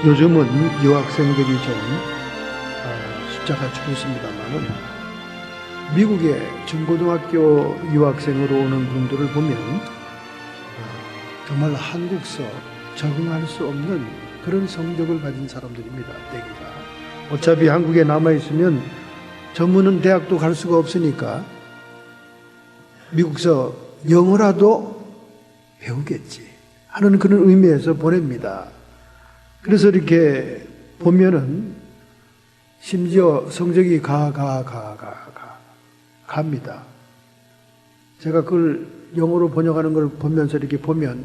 요즘은 유학생들이 좀 숫자가 줄었습니다만은 미국의 중고등학교 유학생으로 오는 분들을 보면 정말 한국서 적응할 수 없는 그런 성적을 가진 사람들입니다. 대개가 어차피 한국에 남아있으면 전문은 대학도 갈 수가 없으니까 미국서 영어라도 배우겠지 하는 그런 의미에서 보냅니다. 그래서 이렇게 보면은 심지어 성적이 갑니다. 제가 그걸 영어로 번역하는 걸 보면서 이렇게 보면,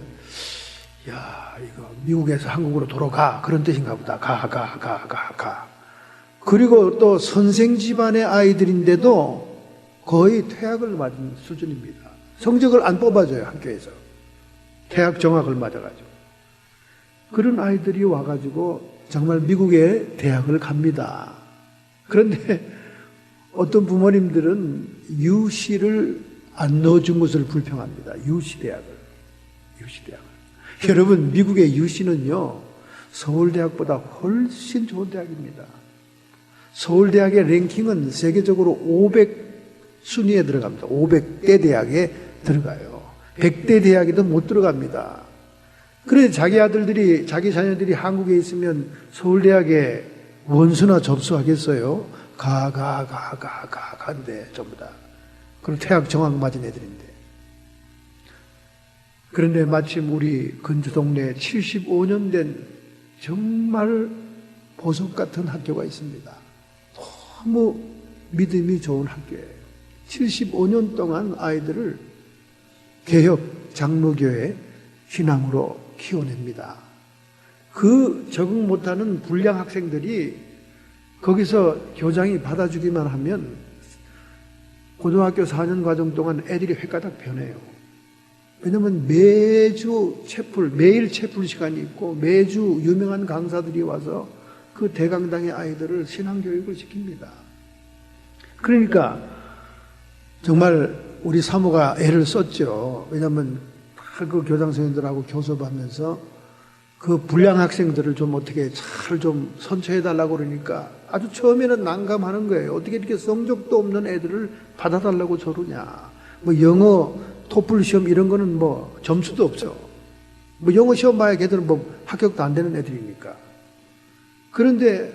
야, 이거 미국에서 한국으로 돌아가. 그런 뜻인가 보다. 가. 그리고 또 선생 집안의 아이들인데도 거의 퇴학을 맞은 수준입니다. 성적을 안 뽑아줘요, 학교에서. 퇴학 정학을 맞아가지고. 그런 아이들이 와가지고 정말 미국의 대학을 갑니다. 그런데 어떤 부모님들은 유시를 안 넣어준 것을 불평합니다. 유시대학을. 여러분, 미국의 유시는요, 서울대학보다 훨씬 좋은 대학입니다. 서울대학의 랭킹은 세계적으로 500순위에 들어갑니다. 500대 대학에 들어가요. 100대 대학에도 못 들어갑니다. 그래 자기 아들들이, 자기 자녀들이 한국에 있으면 서울대학에 원수나 접수하겠어요? 가는데 전부 다. 그럼 퇴학 정학 맞은 애들인데. 그런데 마침 우리 근주 동네에 75년 된 정말 보석 같은 학교가 있습니다. 너무 믿음이 좋은 학교예요. 75년 동안 아이들을 개혁 장로교회 신앙으로 키워냅니다. 그 적응 못하는 불량 학생들이 거기서 교장이 받아주기만 하면 고등학교 4년 과정 동안 애들이 획가닥 변해요. 왜냐하면 매주 매일 채플 시간이 있고 매주 유명한 강사들이 와서 그 대강당의 아이들을 신앙교육을 시킵니다. 그러니까 정말 우리 사모가 애를 썼죠. 왜냐하면 그 교장 선생님들하고 교섭하면서 그 불량 학생들을 좀 어떻게 잘 좀 선처해달라고 그러니까 아주 처음에는 난감하는 거예요. 어떻게 이렇게 성적도 없는 애들을 받아달라고 저러냐. 뭐 영어 토플 시험 이런 거는 뭐 점수도 없죠. 뭐 영어 시험 봐야 걔들은 뭐 합격도 안 되는 애들이니까. 그런데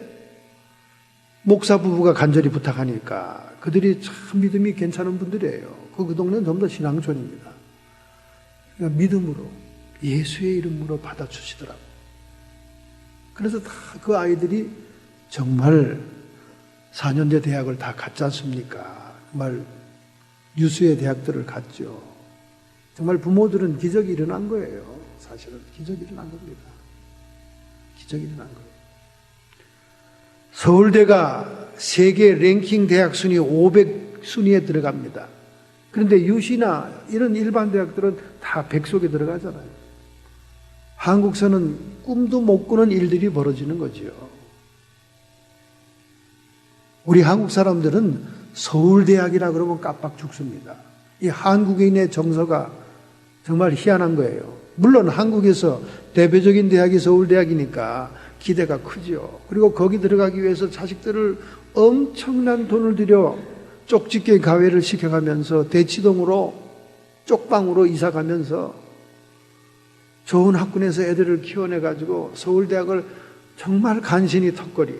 목사 부부가 간절히 부탁하니까 그들이 참 믿음이 괜찮은 분들이에요. 그 동네는 전부 다 신앙촌입니다. 그러니까 믿음으로 예수의 이름으로 받아주시더라고. 그래서 다 그 아이들이 정말 4년제 대학을 다 갔지 않습니까? 정말 유수의 대학들을 갔죠. 정말 부모들은 기적이 일어난 거예요. 사실은 기적이 일어난 겁니다. 기적이 일어난 거예요. 서울대가 세계 랭킹 대학 순위 500순위에 들어갑니다. 그런데 유시나 이런 일반 대학들은 다 100속에 들어가잖아요. 한국서는 꿈도 못 꾸는 일들이 벌어지는 거지요. 우리 한국 사람들은 서울대학이라 그러면 깜빡 죽습니다. 이 한국인의 정서가 정말 희한한 거예요. 물론 한국에서 대표적인 대학이 서울대학이니까 기대가 크죠. 그리고 거기 들어가기 위해서 자식들을 엄청난 돈을 들여 쪽집게 가외를 시켜가면서 대치동으로 쪽방으로 이사가면서 좋은 학군에서 애들을 키워내가지고 서울대학을 정말 간신히 턱걸이,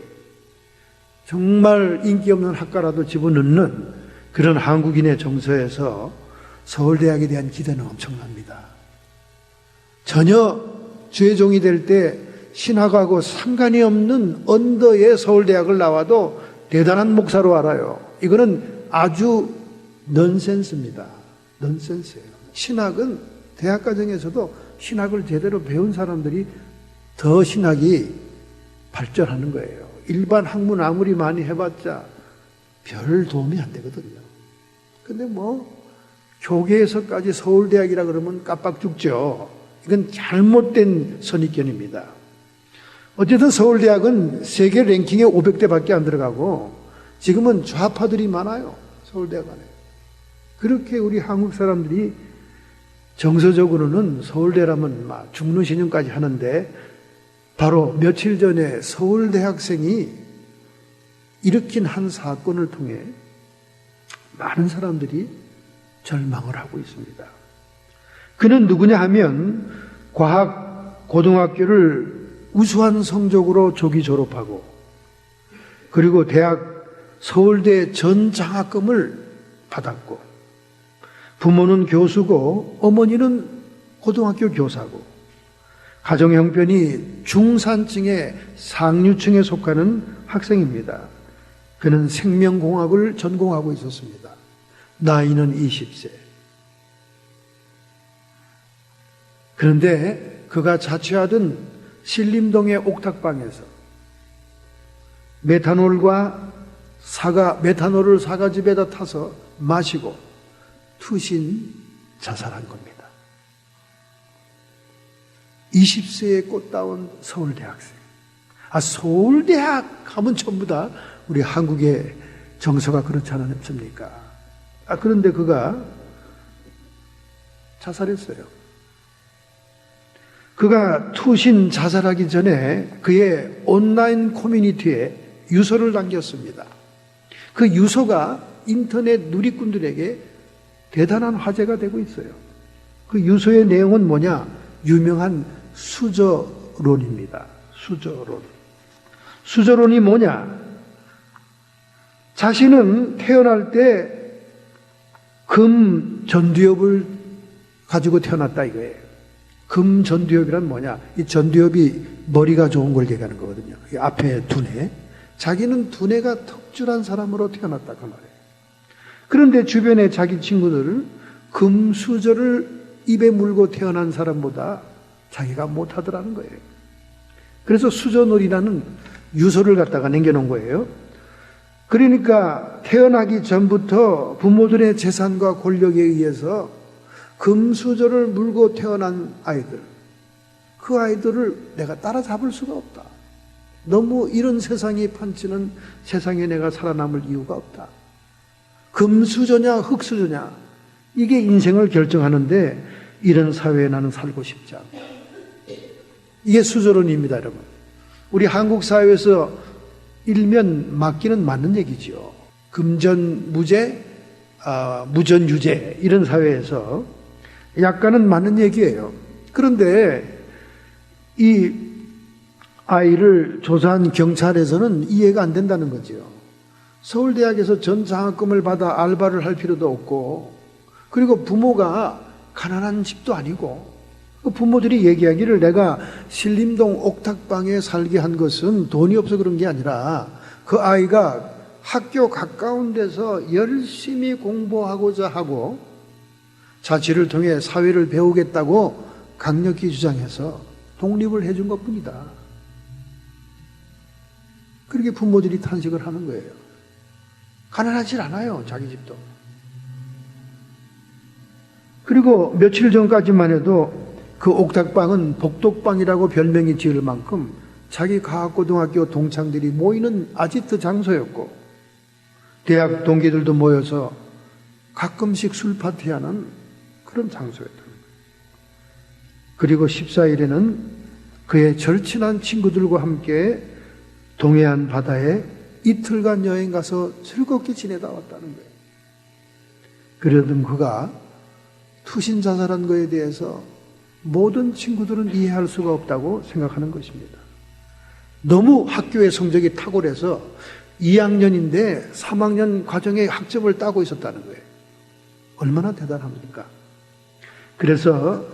정말 인기 없는 학과라도 집어넣는 그런 한국인의 정서에서 서울대학에 대한 기대는 엄청납니다. 전혀 주의 종이 될 때 신학하고 상관이 없는 언더의 서울대학을 나와도 대단한 목사로 알아요. 이거는 아주 넌센스입니다. 넌센스예요. 신학은 대학 과정에서도 신학을 제대로 배운 사람들이 더 신학이 발전하는 거예요. 일반 학문 아무리 많이 해봤자 별 도움이 안 되거든요. 근데 뭐 교계에서까지 서울대학이라 그러면 깜빡 죽죠. 이건 잘못된 선입견입니다. 어쨌든 서울대학은 세계 랭킹에 500대밖에 안 들어가고 지금은 좌파들이 많아요. 서울대학원에. 그렇게 우리 한국 사람들이 정서적으로는 서울대라면 막 죽는 신용까지 하는데 바로 며칠 전에 서울대학생이 일으킨 한 사건을 통해 많은 사람들이 절망을 하고 있습니다. 그는 누구냐 하면 과학 고등학교를 우수한 성적으로 조기 졸업하고 그리고 대학 서울대 전 장학금을 받았고 부모는 교수고 어머니는 고등학교 교사고 가정 형편이 중산층의 상류층에 속하는 학생입니다. 그는 생명공학을 전공하고 있었습니다. 나이는 20세. 그런데 그가 자취하던 신림동의 옥탑방에서 메탄올을 사과즙에다 타서 마시고 투신 자살한 겁니다. 20세의 꽃다운 서울대학생. 서울대학 하면 전부 다 우리 한국의 정서가 그렇지 않습니까? 그런데 그가 자살했어요. 그가 투신 자살하기 전에 그의 온라인 커뮤니티에 유서를 남겼습니다. 그 유서가 인터넷 누리꾼들에게 대단한 화제가 되고 있어요. 그 유서의 내용은 뭐냐? 유명한 수저론입니다. 수저론이 뭐냐? 자신은 태어날 때 금 전두엽을 가지고 태어났다 이거예요. 금 전두엽이란 뭐냐? 이 전두엽이 머리가 좋은 걸 얘기하는 거거든요. 앞에 두뇌. 자기는 두뇌가 특출한 사람으로 태어났다 그 말이에요. 그런데 주변에 자기 친구들을 금수저를 입에 물고 태어난 사람보다 자기가 못하더라는 거예요. 그래서 수저놀이라는 유서를 갖다가 남겨놓은 거예요. 그러니까 태어나기 전부터 부모들의 재산과 권력에 의해서 금수저를 물고 태어난 아이들, 그 아이들을 내가 따라잡을 수가 없다. 너무 이런 세상이 판치는 세상에 내가 살아남을 이유가 없다. 금수저냐 흙수저냐 이게 인생을 결정하는데 이런 사회에 나는 살고 싶지 않다. 이게 수저론입니다, 여러분. 우리 한국 사회에서 일면 맞기는 맞는 얘기죠. 금전무죄, 무전유죄 이런 사회에서 약간은 맞는 얘기예요. 그런데 이 아이를 조사한 경찰에서는 이해가 안 된다는 거죠. 서울대학에서 전 장학금을 받아 알바를 할 필요도 없고 그리고 부모가 가난한 집도 아니고 그 부모들이 얘기하기를 내가 신림동 옥탑방에 살게 한 것은 돈이 없어 그런 게 아니라 그 아이가 학교 가까운 데서 열심히 공부하고자 하고 자취를 통해 사회를 배우겠다고 강력히 주장해서 독립을 해준 것뿐이다. 그렇게 부모들이 탄식을 하는 거예요. 가난하지 않아요, 자기 집도. 그리고 며칠 전까지만 해도 그 옥탑방은 복덕방이라고 별명이 지을 만큼 자기 과학고등학교 동창들이 모이는 아지트 장소였고 대학 동기들도 모여서 가끔씩 술 파티하는 그런 장소였던 거예요. 그리고 14일에는 그의 절친한 친구들과 함께 동해안 바다에 이틀간 여행 가서 즐겁게 지내다 왔다는 거예요. 그러던 그가 투신 자살한 거에 대해서 모든 친구들은 이해할 수가 없다고 생각하는 것입니다. 너무 학교의 성적이 탁월해서 2학년인데 3학년 과정에 학점을 따고 있었다는 거예요. 얼마나 대단합니까? 그래서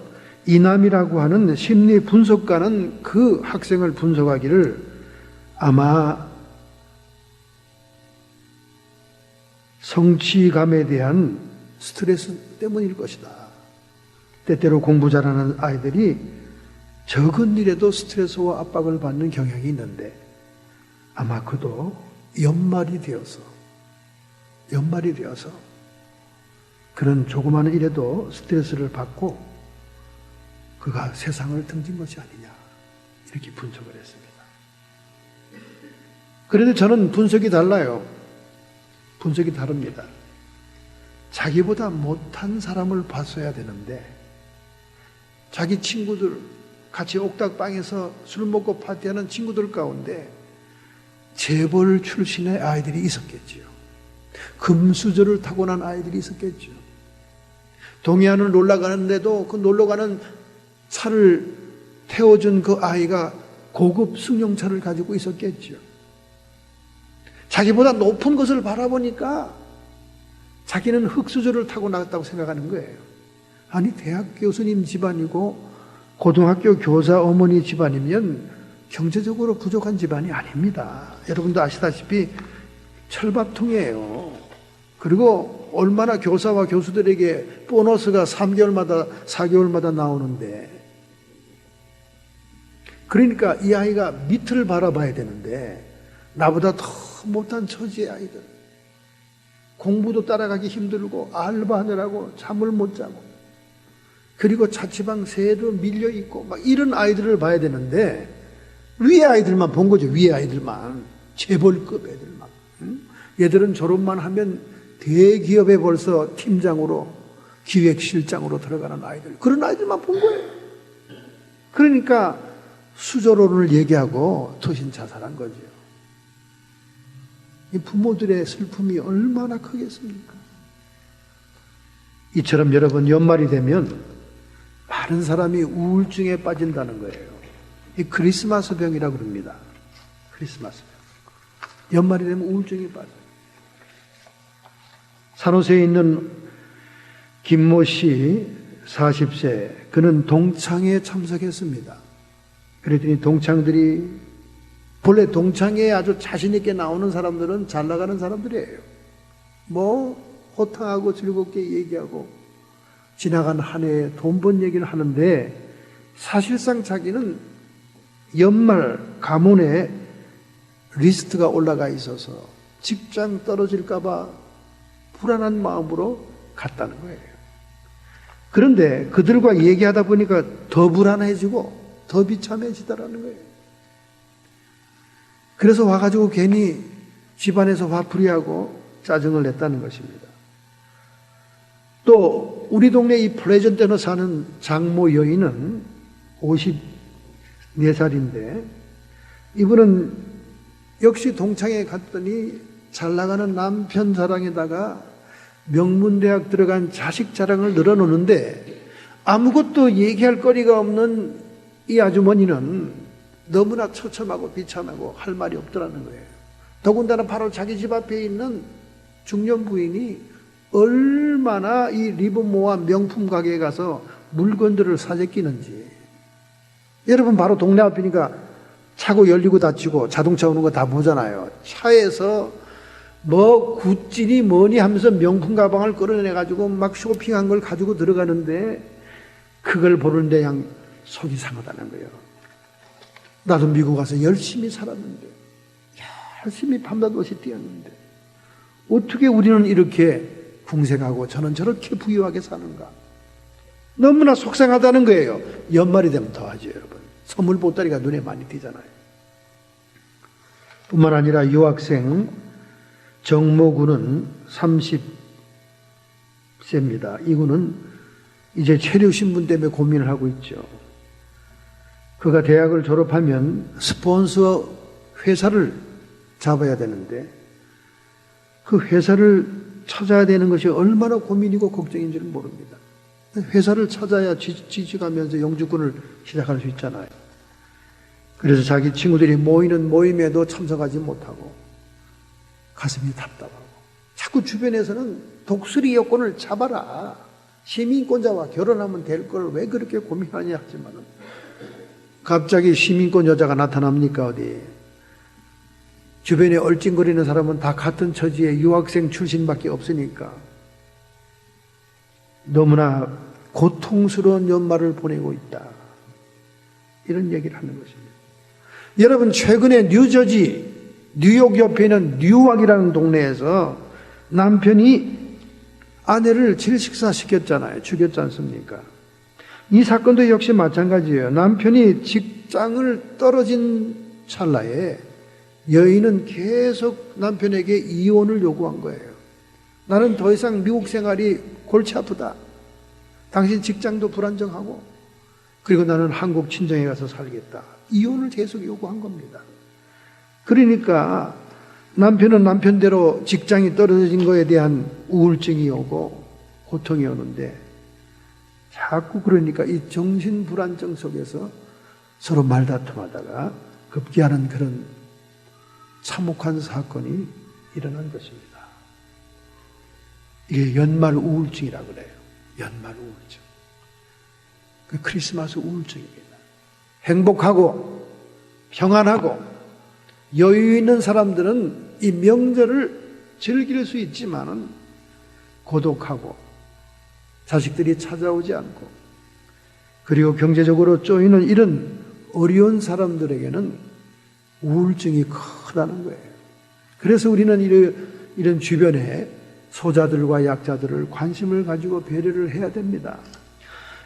이남이라고 하는 심리 분석가는 그 학생을 분석하기를 아마 성취감에 대한 스트레스 때문일 것이다. 때때로 공부 잘하는 아이들이 적은 일에도 스트레스와 압박을 받는 경향이 있는데 아마 그도 연말이 되어서 그런 조그마한 일에도 스트레스를 받고 그가 세상을 등진 것이 아니냐 이렇게 분석을 했습니다. 그런데 저는 분석이 달라요. 분석이 다릅니다. 자기보다 못한 사람을 봤어야 되는데 자기 친구들, 같이 옥탑방에서 술 먹고 파티하는 친구들 가운데 재벌 출신의 아이들이 있었겠지요. 금수저를 타고난 아이들이 있었겠죠. 동해안을 놀러 가는데도 그 놀러 가는 차를 태워준 그 아이가 고급 승용차를 가지고 있었겠죠. 자기보다 높은 것을 바라보니까 자기는 흙수저를 타고 나갔다고 생각하는 거예요. 아니, 대학 교수님 집안이고 고등학교 교사 어머니 집안이면 경제적으로 부족한 집안이 아닙니다. 여러분도 아시다시피 철밥통이에요. 그리고 얼마나 교사와 교수들에게 보너스가 3개월마다 4개월마다 나오는데, 그러니까 이 아이가 밑을 바라봐야 되는데 나보다 더 못한 처지의 아이들, 공부도 따라가기 힘들고 알바하느라고 잠을 못 자고, 그리고 자취방 세도 밀려있고 막 이런 아이들을 봐야 되는데 위에 아이들만 본 거죠. 위에 아이들만, 재벌급 애들만. 얘들은 졸업만 하면 대기업에 벌써 팀장으로, 기획실장으로 들어가는 아이들, 그런 아이들만 본 거예요. 그러니까 수저론을 얘기하고 투신 자살한 거죠. 이 부모들의 슬픔이 얼마나 크겠습니까? 이처럼 여러분, 연말이 되면 많은 사람이 우울증에 빠진다는 거예요. 이 크리스마스 병이라고 그럽니다. 크리스마스 병. 연말이 되면 우울증에 빠져요. 산호세에 있는 김모 씨 40세, 그는 동창회에 참석했습니다. 그랬더니 동창들이, 본래 동창회에 아주 자신있게 나오는 사람들은 잘 나가는 사람들이에요. 뭐 호탕하고 즐겁게 얘기하고 지나간 한 해에 돈 번 얘기를 하는데, 사실상 자기는 연말 가문에 리스트가 올라가 있어서 직장 떨어질까 봐 불안한 마음으로 갔다는 거예요. 그런데 그들과 얘기하다 보니까 더 불안해지고 더 비참해지더라는 거예요. 그래서 와가지고 괜히 집안에서 화풀이하고 짜증을 냈다는 것입니다. 또 우리 동네 이 플레전대로 사는 장모 여인은 54살인데 이분은 역시 동창회 갔더니 잘 나가는 남편 자랑에다가 명문대학 들어간 자식 자랑을 늘어놓는데 아무것도 얘기할 거리가 없는 이 아주머니는 너무나 처참하고 비참하고 할 말이 없더라는 거예요. 더군다나 바로 자기 집 앞에 있는 중년 부인이 얼마나 이 리본모아 명품 가게에 가서 물건들을 사재끼는지. 여러분, 바로 동네 앞이니까 차고 열리고 닫히고 자동차 오는 거 다 보잖아요. 차에서 뭐 굿진이 뭐니 하면서 명품 가방을 끌어내가지고 막 쇼핑한 걸 가지고 들어가는데 그걸 보는데 그냥 속이 상하다는 거예요. 나도 미국 가서 열심히 살았는데, 열심히 밤낮 없이 뛰었는데 어떻게 우리는 이렇게 궁색하고 저는 저렇게 부유하게 사는가. 너무나 속상하다는 거예요. 연말이 되면 더하죠, 여러분. 선물 보따리가 눈에 많이 띄잖아요. 뿐만 아니라 유학생 정모군은 30세입니다. 이군은 이제 체류 신분 때문에 고민을 하고 있죠. 그가 대학을 졸업하면 스폰서 회사를 잡아야 되는데 그 회사를 찾아야 되는 것이 얼마나 고민이고 걱정인지는 모릅니다. 회사를 찾아야 취직하면서 영주권을 시작할 수 있잖아요. 그래서 자기 친구들이 모이는 모임에도 참석하지 못하고 가슴이 답답하고 자꾸 주변에서는 독수리 여권을 잡아라, 시민권자와 결혼하면 될 걸 왜 그렇게 고민하냐 하지만은 갑자기 시민권 여자가 나타납니까 어디? 주변에 얼찡거리는 사람은 다 같은 처지의 유학생 출신밖에 없으니까 너무나 고통스러운 연말을 보내고 있다, 이런 얘기를 하는 것입니다. 여러분, 최근에 뉴저지, 뉴욕 옆에 있는 뉴왁이라는 동네에서 남편이 아내를 질식사시켰잖아요. 죽였지 않습니까? 이 사건도 역시 마찬가지예요. 남편이 직장을 떨어진 찰나에 여인은 계속 남편에게 이혼을 요구한 거예요. 나는 더 이상 미국 생활이 골치 아프다. 당신 직장도 불안정하고 그리고 나는 한국 친정에 가서 살겠다. 이혼을 계속 요구한 겁니다. 그러니까 남편은 남편대로 직장이 떨어진 거에 대한 우울증이 오고 고통이 오는데 자꾸 그러니까 이 정신불안증 속에서 서로 말다툼하다가 급기야는 그런 참혹한 사건이 일어난 것입니다. 이게 연말 우울증이라고 그래요. 연말 우울증. 그 크리스마스 우울증입니다. 행복하고 평안하고 여유 있는 사람들은 이 명절을 즐길 수 있지만은 고독하고 자식들이 찾아오지 않고 그리고 경제적으로 쪼이는 이런 어려운 사람들에게는 우울증이 크다는 거예요. 그래서 우리는 이런 주변에 소자들과 약자들을 관심을 가지고 배려를 해야 됩니다.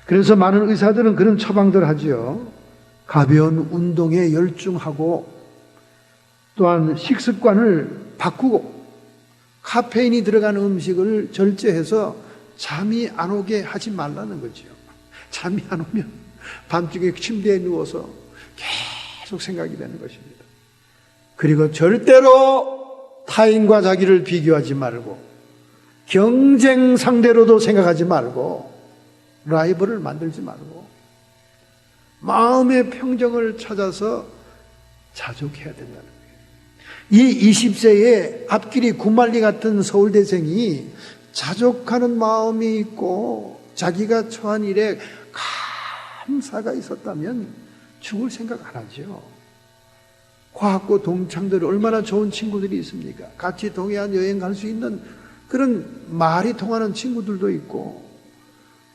그래서 많은 의사들은 그런 처방들 하지요. 가벼운 운동에 열중하고 또한 식습관을 바꾸고 카페인이 들어간 음식을 절제해서 잠이 안 오게 하지 말라는 거죠. 잠이 안 오면 밤중에 침대에 누워서 계속 생각이 되는 것입니다. 그리고 절대로 타인과 자기를 비교하지 말고 경쟁 상대로도 생각하지 말고 라이벌을 만들지 말고 마음의 평정을 찾아서 자족해야 된다는 거예요. 이 20세의 앞길이 구말리 같은 서울대생이 자족하는 마음이 있고 자기가 처한 일에 감사가 있었다면 죽을 생각 안 하죠. 과학고 동창들 얼마나 좋은 친구들이 있습니까? 같이 동해안 여행 갈 수 있는 그런 말이 통하는 친구들도 있고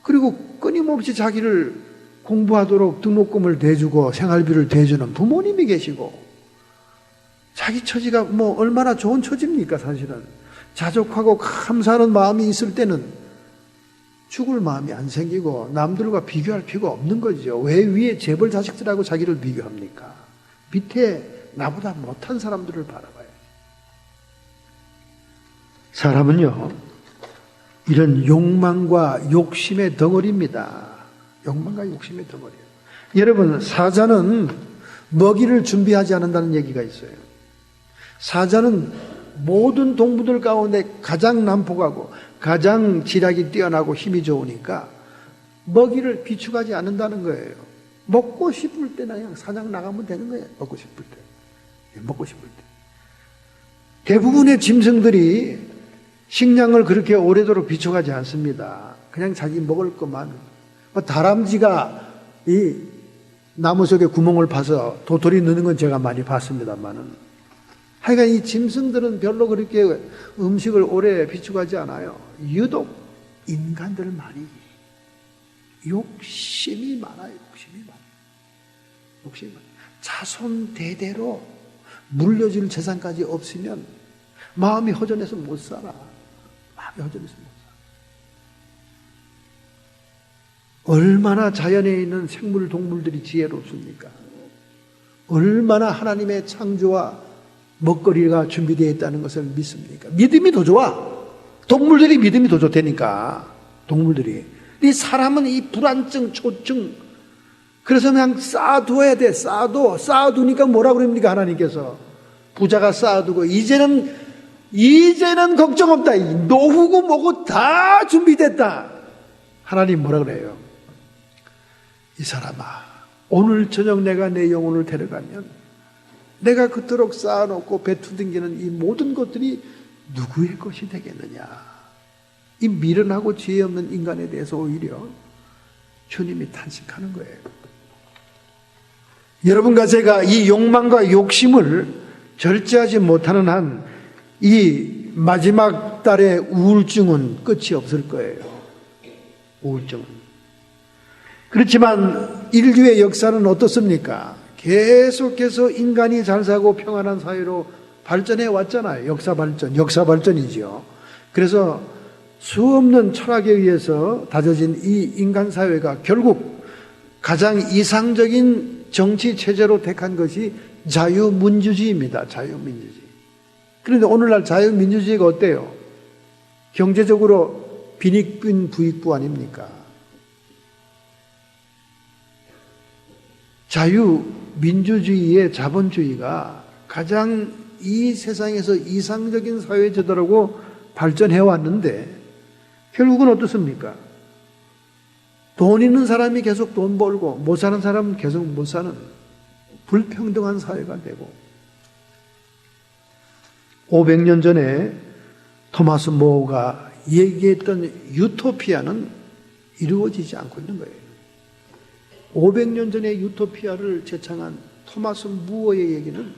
그리고 끊임없이 자기를 공부하도록 등록금을 대주고 생활비를 대주는 부모님이 계시고 자기 처지가 뭐 얼마나 좋은 처지입니까? 사실은 자족하고 감사하는 마음이 있을 때는 죽을 마음이 안 생기고 남들과 비교할 필요가 없는 거죠. 왜 위에 재벌 자식들하고 자기를 비교합니까? 밑에 나보다 못한 사람들을 바라봐요. 사람은요 이런 욕망과 욕심의 덩어리입니다. 욕망과 욕심의 덩어리예요. 여러분 사자는 먹이를 준비하지 않는다는 얘기가 있어요. 사자는 모든 동물들 가운데 가장 난폭하고 가장 지략이 뛰어나고 힘이 좋으니까 먹이를 비축하지 않는다는 거예요. 먹고 싶을 때나 그냥 사냥 나가면 되는 거예요. 먹고 싶을 때. 먹고 싶을 때. 대부분의 짐승들이 식량을 그렇게 오래도록 비축하지 않습니다. 그냥 자기 먹을 것만. 다람쥐가 이 나무 속에 구멍을 파서 도토리 넣는 건 제가 많이 봤습니다만은 하여간 이 짐승들은 별로 그렇게 음식을 오래 비축하지 않아요. 유독 인간들만이 욕심이 많아요. 욕심이 많아요. 자손 대대로 물려줄 재산까지 없으면 마음이 허전해서 못 살아. 얼마나 자연에 있는 생물, 동물들이 지혜롭습니까? 얼마나 하나님의 창조와 먹거리가 준비되어 있다는 것을 믿습니까? 믿음이 더 좋아. 동물들이 믿음이 더 좋다니까. 동물들이. 이 사람은 이 불안증, 초증. 그래서 그냥 쌓아두어야 돼. 쌓아두니까 뭐라 그럽니까? 하나님께서. 부자가 쌓아두고 이제는 걱정 없다. 노후고 뭐고 다 준비됐다. 하나님 뭐라 그래요? 이 사람아, 오늘 저녁 내가 내 영혼을 데려가면 내가 그토록 쌓아놓고 배투댕기는 이 모든 것들이 누구의 것이 되겠느냐. 이 미련하고 지혜 없는 인간에 대해서 오히려 주님이 탄식하는 거예요. 여러분과 제가 이 욕망과 욕심을 절제하지 못하는 한 이 마지막 달의 우울증은 끝이 없을 거예요. 우울증은. 그렇지만 인류의 역사는 어떻습니까? 계속해서 인간이 잘 살고 평안한 사회로 발전해 왔잖아요. 역사 발전이지요. 그래서 수없는 철학에 의해서 다져진 이 인간 사회가 결국 가장 이상적인 정치 체제로 택한 것이 자유민주주의입니다. 자유민주주의. 그런데 오늘날 자유민주주의가 어때요? 경제적으로 빈익빈 부익부 아닙니까? 자유민주주의의 자본주의가 가장 이 세상에서 이상적인 사회제도라고 발전해 왔는데 결국은 어떻습니까? 돈 있는 사람이 계속 돈 벌고 못 사는 사람은 계속 못 사는 불평등한 사회가 되고 500년 전에 토마스 모어가 얘기했던 유토피아는 이루어지지 않고 있는 거예요. 500년 전에 유토피아를 제창한 토마스 무어의 얘기는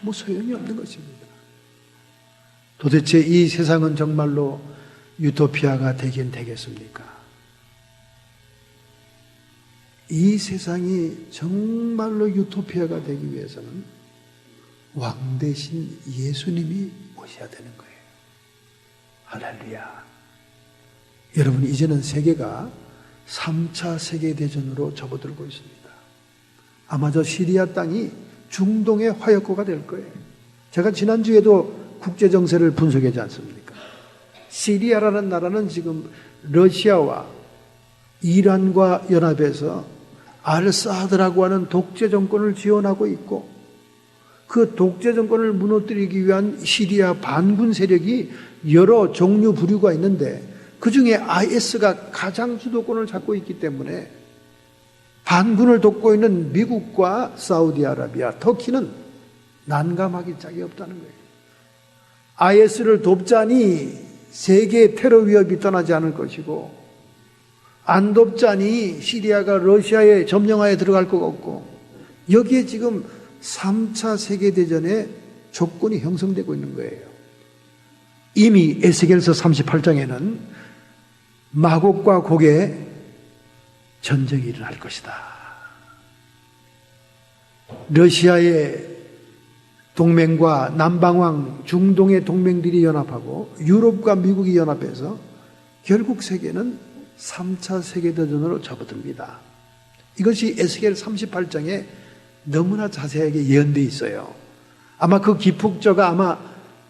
아무 소용이 없는 것입니다. 도대체 이 세상은 정말로 유토피아가 되긴 되겠습니까? 이 세상이 정말로 유토피아가 되기 위해서는 왕 대신 예수님이 오셔야 되는 거예요. 할렐루야. 여러분, 이제는 세계가 3차 세계대전으로 접어들고 있습니다. 아마 저 시리아 땅이 중동의 화약고가 될 거예요. 제가 지난주에도 국제정세를 분석하지 않습니까? 시리아라는 나라는 지금 러시아와 이란과 연합해서 알사드라고 하는 독재 정권을 지원하고 있고 그 독재 정권을 무너뜨리기 위한 시리아 반군 세력이 여러 종류 부류가 있는데 그 중에 IS가 가장 주도권을 잡고 있기 때문에 반군을 돕고 있는 미국과 사우디아라비아, 터키는 난감하기 짝이 없다는 거예요. IS를 돕자니 세계 테러 위협이 떠나지 않을 것이고 안 돕자니 시리아가 러시아의 점령하에 들어갈 것 같고 여기에 지금 3차 세계대전의 조건이 형성되고 있는 거예요. 이미 에스겔서 38장에는 마곡과 곡의 전쟁이 일어날 것이다. 러시아의 동맹과 남방왕 중동의 동맹들이 연합하고 유럽과 미국이 연합해서 결국 세계는 3차 세계대전으로 접어듭니다. 이것이 에스겔 38장에 너무나 자세하게 예언되어 있어요. 아마 그 기폭저가 아마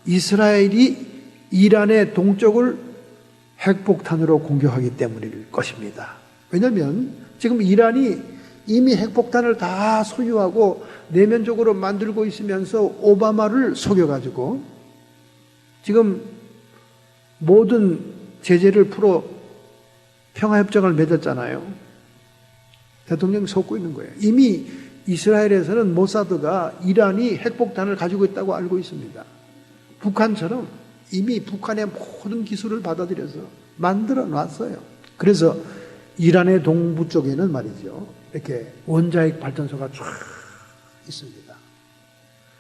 이스라엘이 이란의 동쪽을 핵폭탄으로 공격하기 때문일 것입니다. 왜냐하면 지금 이란이 이미 핵폭탄을 다 소유하고 내면적으로 만들고 있으면서 오바마를 속여가지고 지금 모든 제재를 풀어 평화협정을 맺었잖아요. 대통령이 속고 있는 거예요. 이미 이스라엘에서는 모사드가 이란이 핵폭탄을 가지고 있다고 알고 있습니다. 북한처럼 이미 북한의 모든 기술을 받아들여서 만들어 놨어요. 그래서 이란의 동부 쪽에는 말이죠, 이렇게 원자핵 발전소가 쫙 있습니다.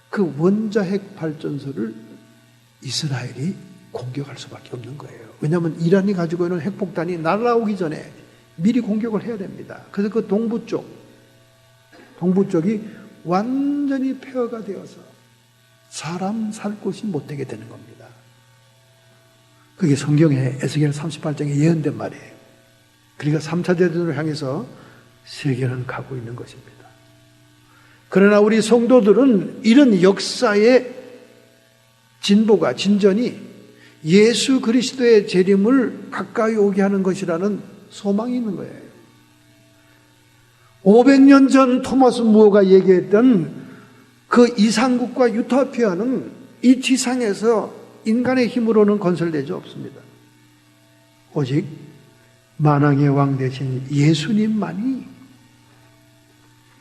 그 원자핵 발전소를 이스라엘이 공격할 수밖에 없는 거예요. 왜냐하면 이란이 가지고 있는 핵폭탄이 날아오기 전에 미리 공격을 해야 됩니다. 그래서 그 동부 쪽이 완전히 폐허가 되어서 사람 살 곳이 못 되게 되는 겁니다. 그게 성경에 에스겔 38장에 예언된 말이에요. 그러니까 3차 대전을 향해서 세계는 가고 있는 것입니다. 그러나 우리 성도들은 이런 역사의 진보가, 진전이 예수 그리스도의 재림을 가까이 오게 하는 것이라는 소망이 있는 거예요. 500년 전 토마스 무어가 얘기했던 그 이상국과 유토피아는 이 지상에서 인간의 힘으로는 건설되지 없습니다. 오직 만왕의 왕 대신 예수님만이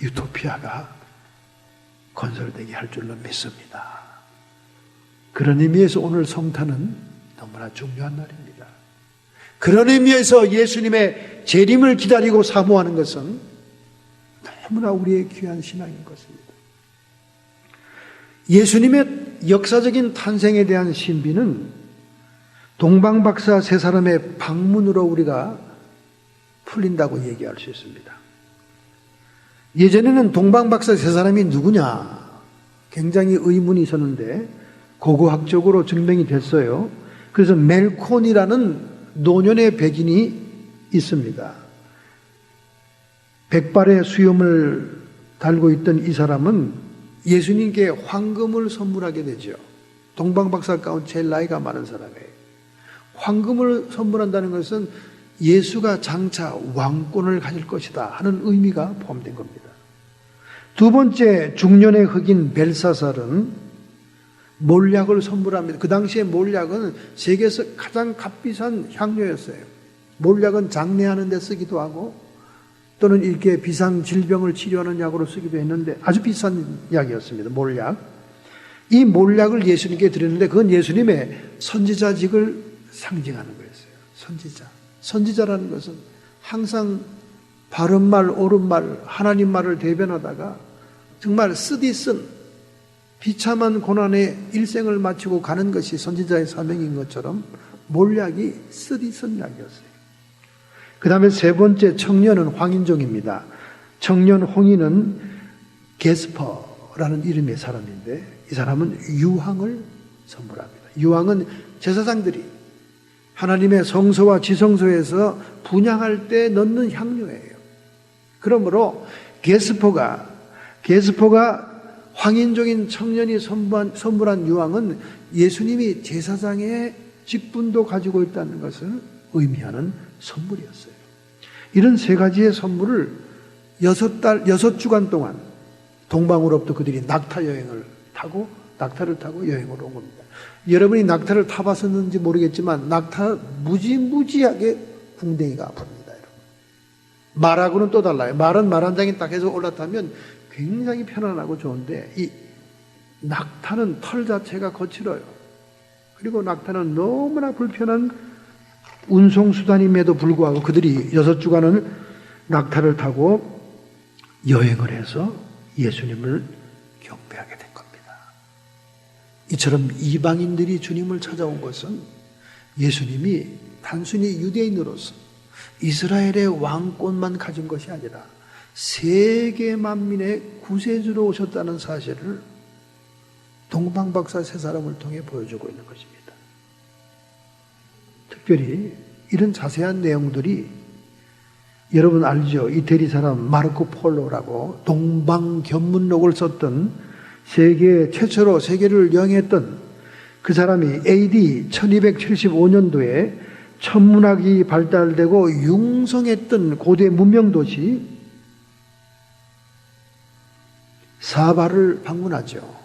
유토피아가 건설되게 할 줄로 믿습니다. 그런 의미에서 오늘 성탄은 너무나 중요한 날입니다. 그런 의미에서 예수님의 재림을 기다리고 사모하는 것은 너무나 우리의 귀한 신앙인 것입니다. 예수님의 역사적인 탄생에 대한 신비는 동방박사 세 사람의 방문으로 우리가 풀린다고 얘기할 수 있습니다. 예전에는 동방박사 세 사람이 누구냐 굉장히 의문이 있었는데 고고학적으로 증명이 됐어요. 그래서 멜콘이라는 노년의 백인이 있습니다. 백발의 수염을 달고 있던 이 사람은 예수님께 황금을 선물하게 되죠. 동방박사 가운데 제일 나이가 많은 사람이에요. 황금을 선물한다는 것은 예수가 장차 왕권을 가질 것이다 하는 의미가 포함된 겁니다. 두 번째 중년의 흑인 벨사살은 몰약을 선물합니다. 그 당시에 몰약은 세계에서 가장 값비싼 향료였어요. 몰약은 장례하는 데 쓰기도 하고 또는 이렇게 비상 질병을 치료하는 약으로 쓰기도 했는데 아주 비싼 약이었습니다. 몰약. 이 몰약을 예수님께 드렸는데 그건 예수님의 선지자직을 상징하는 거였어요. 선지자. 선지자라는 것은 항상 바른 말, 옳은 말, 하나님 말을 대변하다가 정말 쓰디쓴 비참한 고난의 일생을 마치고 가는 것이 선지자의 사명인 것처럼 몰약이 쓰디쓴 약이었어요. 그 다음에 세 번째 청년은 황인종입니다. 청년 홍인은 게스퍼라는 이름의 사람인데 이 사람은 유황을 선물합니다. 유황은 제사장들이 하나님의 성소와 지성소에서 분향할 때 넣는 향료예요. 그러므로 게스퍼가 황인종인 청년이 선물한 유황은 예수님이 제사장의 직분도 가지고 있다는 것을 의미하는 선물이었어요. 이런 세 가지의 선물을 6주간 동안 동방으로부터 그들이 낙타를 타고 여행을 온 겁니다. 여러분이 낙타를 타봤었는지 모르겠지만 낙타 무지무지하게 궁뎅이가 아픕니다. 여러분. 말하고는 또 달라요. 말은 말 한 장에 딱 해서 올라타면 굉장히 편안하고 좋은데 이 낙타는 털 자체가 거칠어요. 그리고 낙타는 너무나 불편한 운송수단임에도 불구하고 그들이 6주간을 낙타를 타고 여행을 해서 예수님을 경배하게 된 겁니다. 이처럼 이방인들이 주님을 찾아온 것은 예수님이 단순히 유대인으로서 이스라엘의 왕권만 가진 것이 아니라 세계 만민의 구세주로 오셨다는 사실을 동방박사 세 사람을 통해 보여주고 있는 것입니다. 특별히 이런 자세한 내용들이 여러분 알죠? 이태리 사람 마르코 폴로라고 동방견문록을 썼던 세계 최초로 세계를 여행했던 그 사람이 AD 1275년도에 천문학이 발달되고 융성했던 고대 문명도시 사바를 방문하죠.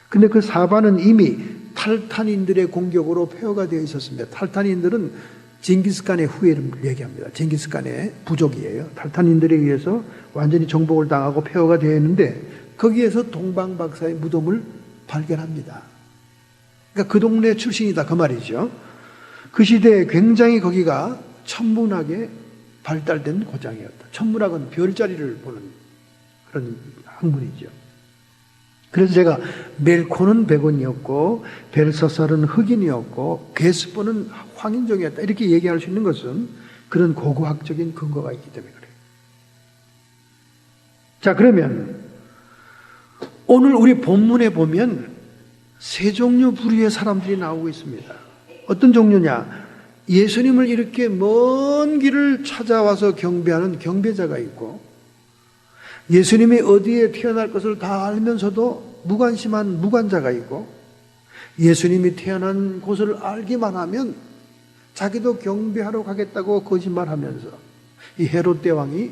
근데 그 사바는 이미 탈탄인들의 공격으로 폐허가 되어 있었습니다. 탈탄인들은 징기스칸의 후예를 얘기합니다. 징기스칸의 부족이에요. 탈탄인들에 의해서 완전히 정복을 당하고 폐허가 되어 있는데 거기에서 동방박사의 무덤을 발견합니다. 그러니까 그 동네 출신이다 그 말이죠. 그 시대에 굉장히 거기가 천문학에 발달된 고장이었다. 천문학은 별자리를 보는 그런 학문이죠. 그래서 제가 멜코는 백원이었고 벨사살은 흑인이었고 게스퍼는 황인종이었다 이렇게 얘기할 수 있는 것은 그런 고고학적인 근거가 있기 때문에 그래요. 자, 그러면 오늘 우리 본문에 보면 세 종류 부류의 사람들이 나오고 있습니다. 어떤 종류냐? 예수님을 이렇게 먼 길을 찾아와서 경배하는 경배자가 있고 예수님이 어디에 태어날 것을 다 알면서도 무관심한 무관자가 있고 예수님이 태어난 곳을 알기만 하면 자기도 경배하러 가겠다고 거짓말하면서 이 헤롯 대왕이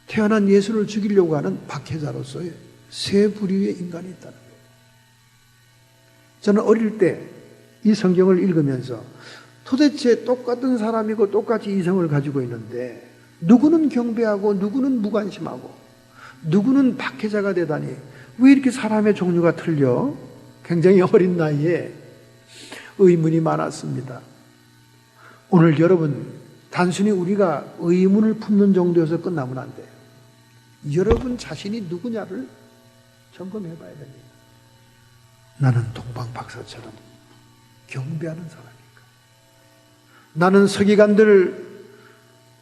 태어난 예수를 죽이려고 하는 박해자로서의 세 부류의 인간이 있다는 거예요. 저는 어릴 때 이 성경을 읽으면서 도대체 똑같은 사람이고 똑같이 이성을 가지고 있는데 누구는 경배하고 누구는 무관심하고 누구는 박해자가 되다니 왜 이렇게 사람의 종류가 틀려? 굉장히 어린 나이에 의문이 많았습니다. 오늘 여러분 단순히 우리가 의문을 품는 정도에서 끝나면 안 돼요. 여러분 자신이 누구냐를 점검해 봐야 됩니다. 나는 동방박사처럼 경배하는 사람인가? 나는 서기관들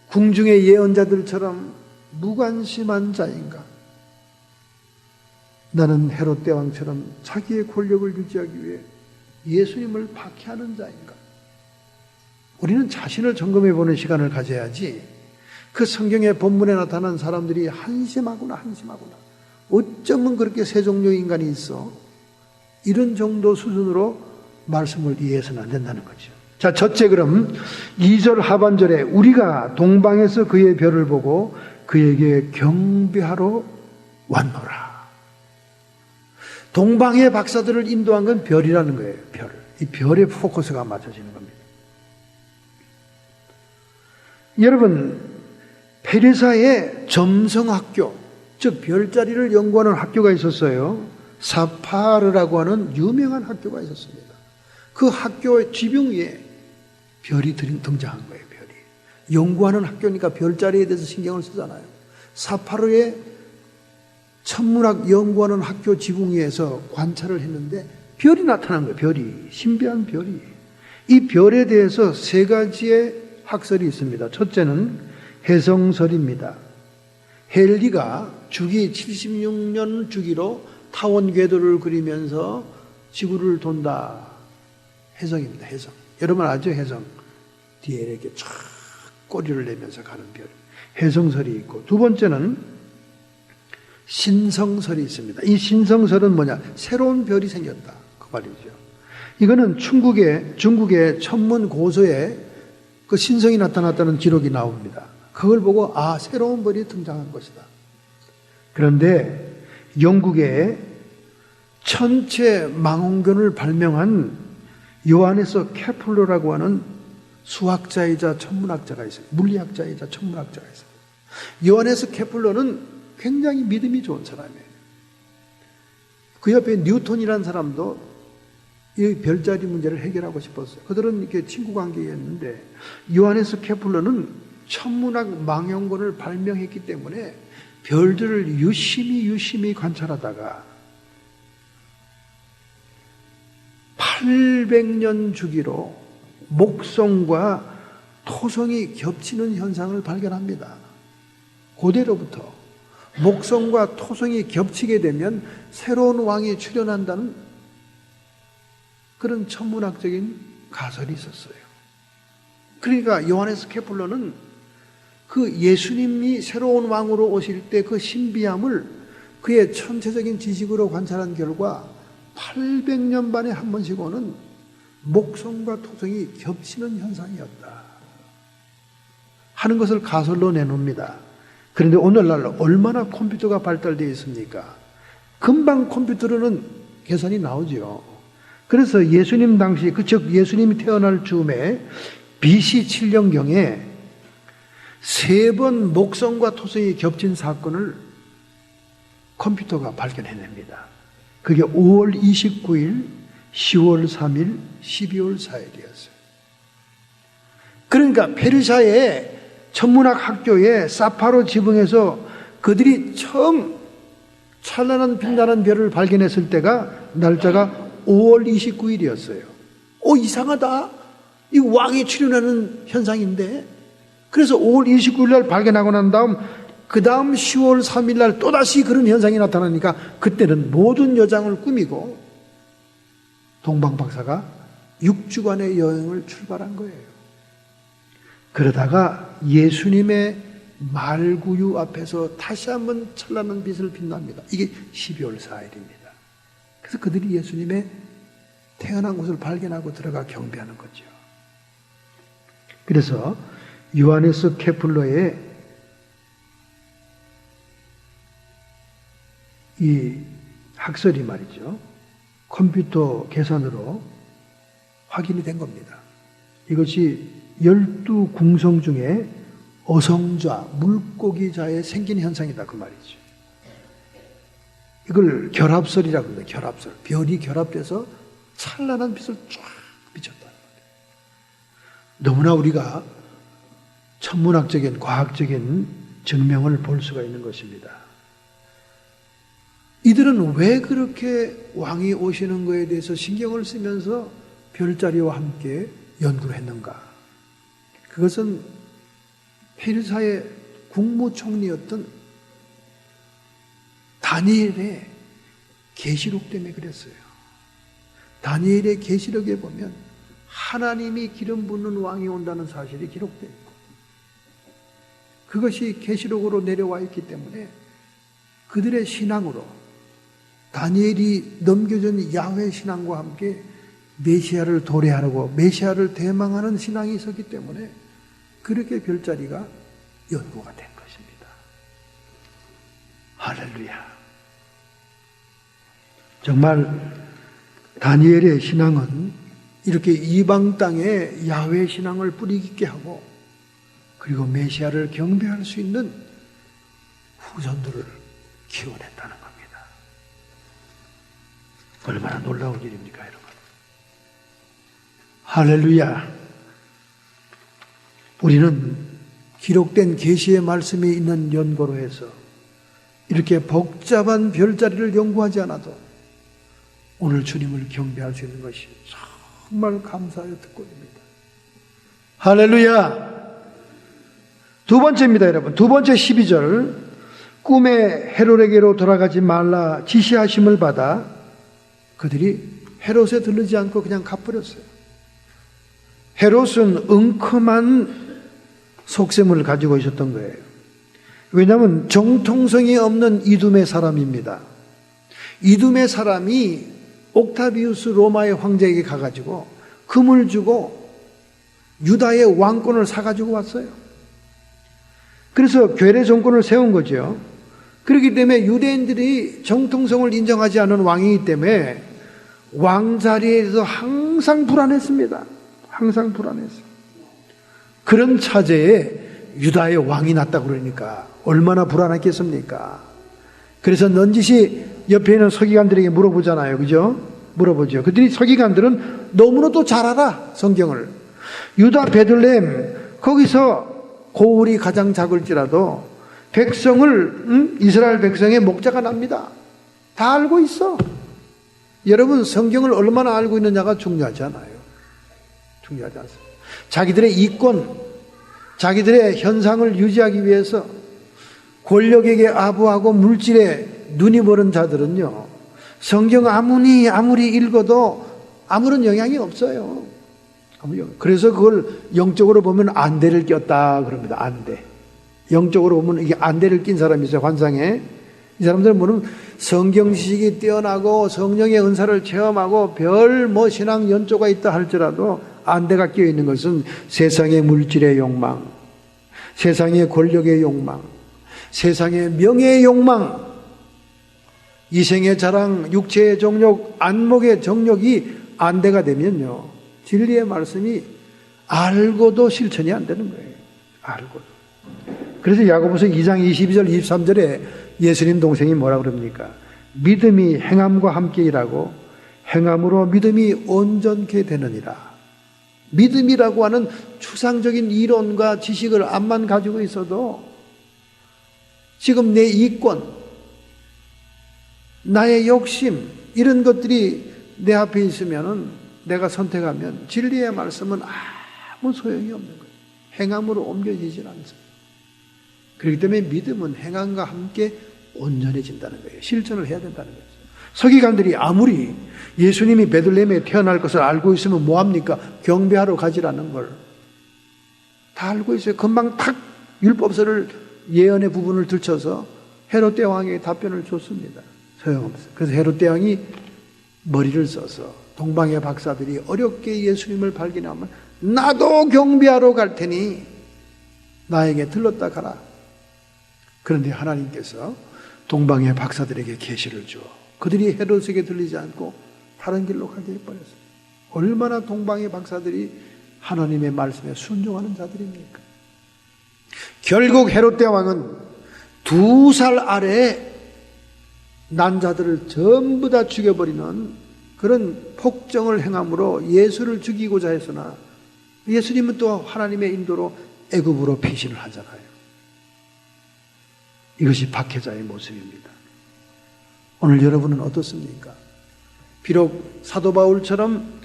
궁중의 예언자들처럼 무관심한 자인가? 나는 헤롯 대왕처럼 자기의 권력을 유지하기 위해 예수님을 박해하는 자인가? 우리는 자신을 점검해 보는 시간을 가져야지 그 성경의 본문에 나타난 사람들이 한심하구나 어쩌면 그렇게 세 종류의 인간이 있어 이런 정도 수준으로 말씀을 이해해서는 안 된다는 거죠. 자, 첫째 그럼 2절 하반절에 우리가 동방에서 그의 별을 보고 그에게 경배하러 왔노라. 동방의 박사들을 인도한 건 별이라는 거예요. 별. 이 별의 포커스가 맞춰지는 겁니다. 여러분, 페르시아의 점성학교, 즉 별자리를 연구하는 학교가 있었어요. 사파르라고 하는 유명한 학교가 있었습니다. 그 학교의 지붕 위에 별이 등장한 거예요. 별이. 연구하는 학교니까 별자리에 대해서 신경을 쓰잖아요. 사파르의 천문학 연구하는 학교 지붕 위에서 관찰을 했는데 별이 나타난 거예요. 별이. 신비한 별이. 이 별에 대해서 세 가지의 학설이 있습니다. 첫째는 해성설입니다. 헨리가 주기 76년 주기로 타원 궤도를 그리면서 지구를 돈다. 해성입니다. 해성. 여러분 알죠? 해성. 뒤에 이렇게 쫙 꼬리를 내면서 가는 별. 해성설이 있고, 두 번째는 신성설이 있습니다. 이 신성설은 뭐냐? 새로운 별이 생겼다. 그 말이죠. 이거는 중국의 천문 고서에 그 신성이 나타났다는 기록이 나옵니다. 그걸 보고 새로운 별이 등장한 것이다. 그런데 영국의 천체 망원경을 발명한 요하네스 케플러라고 하는 수학자이자 천문학자가 있어요. 물리학자이자 천문학자가 있어요. 요하네스 케플러는 굉장히 믿음이 좋은 사람이에요. 그 옆에 뉴턴이라는 사람도 이 별자리 문제를 해결하고 싶었어요. 그들은 이렇게 친구 관계였는데 요하네스 케플러는 천문학 망원경을 발명했기 때문에 별들을 유심히 관찰하다가 800년 주기로 목성과 토성이 겹치는 현상을 발견합니다. 고대로부터 목성과 토성이 겹치게 되면 새로운 왕이 출현한다는 그런 천문학적인 가설이 있었어요. 그러니까 요하네스 케플러는 그 예수님이 새로운 왕으로 오실 때 그 신비함을 그의 천체적인 지식으로 관찰한 결과 800년 만에 한 번씩 오는 목성과 토성이 겹치는 현상이었다 하는 것을 가설로 내놓습니다. 그런데 오늘날 얼마나 컴퓨터가 발달되어 있습니까? 금방 컴퓨터로는 계산이 나오죠. 그래서 예수님 당시, 즉 예수님이 태어날 즈음에 BC 7년경에 3번 목성과 토성이 겹친 사건을 컴퓨터가 발견해냅니다. 그게 5월 29일, 10월 3일, 12월 4일이었어요. 그러니까 페르시아의 천문학 학교의 사파로 지붕에서 그들이 처음 찬란한 빛나는 별을 발견했을 때가 날짜가 5월 29일이었어요. 이상하다. 이 왕이 출현하는 현상인데. 그래서 5월 29일 날 발견하고 난 다음 그 다음 10월 3일 날 또다시 그런 현상이 나타나니까 그때는 모든 여장을 꾸미고 동방박사가 6주간의 여행을 출발한 거예요. 그러다가 예수님의 말구유 앞에서 다시 한번 찬란한 빛을 빛납니다. 이게 12월 4일입니다. 그래서 그들이 예수님의 태어난 곳을 발견하고 들어가 경배하는 거죠. 그래서 요하네스 케플러의 이 학설이 말이죠. 컴퓨터 계산으로 확인이 된 겁니다. 이것이 12궁성 중에 어성좌, 물고기좌에 생긴 현상이다 그 말이죠. 이걸 결합설이라고 합니다. 결합설. 별이 결합돼서 찬란한 빛을 쫙 비쳤다는 거예요. 너무나 우리가 천문학적인, 과학적인 증명을 볼 수가 있는 것입니다. 이들은 왜 그렇게 왕이 오시는 것에 대해서 신경을 쓰면서 별자리와 함께 연구를 했는가? 그것은 페르시아의 국무총리였던 다니엘의 계시록 때문에 그랬어요. 다니엘의 계시록에 보면 하나님이 기름 붓는 왕이 온다는 사실이 기록되어 있고 그것이 계시록으로 내려와 있기 때문에 그들의 신앙으로 다니엘이 넘겨준 야훼 신앙과 함께 메시아를 도래하고 메시아를 대망하는 신앙이 있었기 때문에 그렇게 별자리가 연구가 된 것입니다. 할렐루야. 정말 다니엘의 신앙은 이렇게 이방 땅에 야훼 신앙을 뿌리 깊게 하고 그리고 메시아를 경배할 수 있는 후손들을 키워냈다는 겁니다. 얼마나 놀라운 일입니까, 여러분? 할렐루야. 우리는 기록된 계시의 말씀이 있는 연고로 해서 이렇게 복잡한 별자리를 연구하지 않아도 오늘 주님을 경배할 수 있는 것이 정말 감사의 특권입니다. 할렐루야. 두 번째입니다, 여러분. 두 번째 12절. 꿈에 헤롯에게로 돌아가지 말라 지시하심을 받아 그들이 헤롯에 들르지 않고 그냥 가버렸어요. 헤롯은 은큼한 속셈을 가지고 있었던 거예요. 왜냐하면 정통성이 없는 이두메 사람입니다. 이두메 사람이 옥타비우스 로마의 황제에게 가가지고 금을 주고 유다의 왕권을 사가지고 왔어요. 그래서 괴뢰 정권을 세운 거죠. 그렇기 때문에 유대인들이 정통성을 인정하지 않은 왕이기 때문에 왕 자리에서 항상 불안했습니다. 항상 불안했어요. 그런 차제에 유다의 왕이 났다고 그러니까 얼마나 불안했겠습니까? 그래서 넌지시 옆에 있는 서기관들에게 물어보잖아요. 그죠? 물어보죠. 그들이 서기관들은 너무나도 잘 알아, 성경을. 유다 베들레헴, 거기서 고울이 가장 작을지라도 백성을, 이스라엘 백성의 목자가 납니다. 다 알고 있어. 여러분, 성경을 얼마나 알고 있느냐가 중요하지 않아요. 중요하지 않습니다. 자기들의 이권, 자기들의 현상을 유지하기 위해서 권력에게 아부하고 물질에 눈이 멀은 자들은요, 성경 아무리 읽어도 아무런 영향이 없어요. 그래서 그걸 영적으로 보면 안대를 꼈다 그럽니다. 안대. 영적으로 보면 이게 안대를 낀 사람이 있어요. 환상에. 이 사람들은 뭐냐면 성경 지식이 뛰어나고 성령의 은사를 체험하고 별 신앙 연조가 있다 할지라도 안대가 끼어 있는 것은 세상의 물질의 욕망, 세상의 권력의 욕망, 세상의 명예의 욕망, 이생의 자랑, 육체의 정욕, 안목의 정욕이 안대가 되면요, 진리의 말씀이 알고도 실천이 안 되는 거예요. 알고도. 그래서 야고보서 2장 22절 23절에 예수님 동생이 뭐라 그럽니까? 믿음이 행함과 함께 일하고 행함으로 믿음이 온전케 되느니라. 믿음이라고 하는 추상적인 이론과 지식을 암만 가지고 있어도 지금 내 이권, 나의 욕심, 이런 것들이 내 앞에 있으면은 내가 선택하면 진리의 말씀은 아무 소용이 없는 거예요. 행함으로 옮겨지질 않습니다. 그렇기 때문에 믿음은 행함과 함께 온전해진다는 거예요. 실천을 해야 된다는 거예요. 서기관들이 아무리 예수님이 베들레헴에 태어날 것을 알고 있으면 뭐합니까? 경배하러 가지라는 걸 다 알고 있어요. 금방 탁 율법서를 예언의 부분을 들춰서 헤롯 대왕에게 답변을 줬습니다. 소용없어요. 그래서 헤롯 대왕이 머리를 써서 동방의 박사들이 어렵게 예수님을 발견하면 나도 경배하러 갈 테니 나에게 들렀다 가라. 그런데 하나님께서 동방의 박사들에게 계시를 줘. 그들이 헤롯에게 들리지 않고 다른 길로 가게 해버렸어요. 얼마나 동방의 박사들이 하나님의 말씀에 순종하는 자들입니까? 결국 헤롯 대왕은 2살 아래에 난 자들을 전부 다 죽여버리는 그런 폭정을 행함으로 예수를 죽이고자 했으나 예수님은 또 하나님의 인도로 애굽으로 피신을 하잖아요. 이것이 박해자의 모습입니다. 오늘 여러분은 어떻습니까? 비록 사도 바울처럼